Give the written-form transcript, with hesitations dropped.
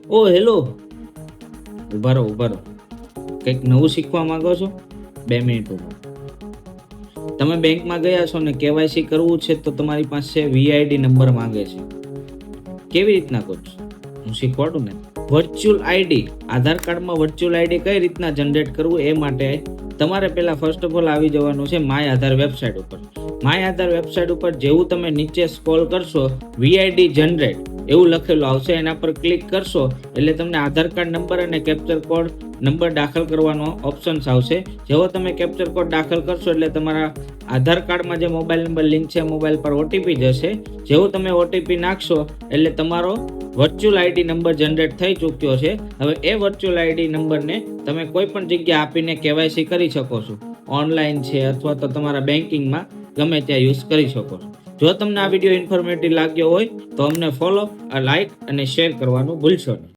ઓ hello, ઉભા રહો ઉભા રહો. કંઈક નવું શીખવા માંગો છો? 2 મિનિટ ઉભા. તમે બેંકમાં ગયા છો ને કેવાયસી કરવું છે તો તમારી પાસે વીઆઈડી નંબર માંગે છે. કેવી રીતના કરશો? હું શીખવાડું ને. વર્ચ્યુઅલ આઈડી, આધાર કાર્ડમાં વર્ચ્યુઅલ આઈડી કઈ રીતના જનરેટ કરવું એ માટે તમારે પહેલા ફર્સ્ટ ઓફ ઓલ આવી જવાનું છે માય આધાર વેબસાઇટ ઉપર. માય આધાર વેબસાઇટ ઉપર જેવું તમે નીચે સ્ક્રોલ કરશો વીઆઈડી જનરેટ એવું લખેલું આવશે, એના પર ક્લિક કરશો એટલે તમને આધાર કાર્ડ નંબર અને કેપ્ચર કોડ નંબર દાખલ કરવાનો ઓપ્શન્સ આવશે. જેવો તમે કેપ્ચર કોડ દાખલ કરશો એટલે તમારા આધાર કાર્ડમાં જે મોબાઈલ નંબર લિંક છે મોબાઈલ પર ઓટીપી જશે. જેવું તમે ઓટીપી નાખશો એટલે તમારો વર્ચ્યુઅલ આઈડી નંબર જનરેટ થઈ ચૂક્યો છે. હવે એ વર્ચ્યુઅલ આઈડી નંબરને તમે કોઈ પણ જગ્યા આપીને કેવાયસી કરી શકો છો. ઓનલાઈન છે અથવા તો તમારા બેન્કિંગમાં ગમે ત્યાં યુઝ કરી શકો છો. જો તમને આ વિડીયો ઇન્ફોર્મેટિવ લાગ્યો હોય તો અમને ફોલો, લાઇક અને શેર કરવાનું ભૂલશો નહીં.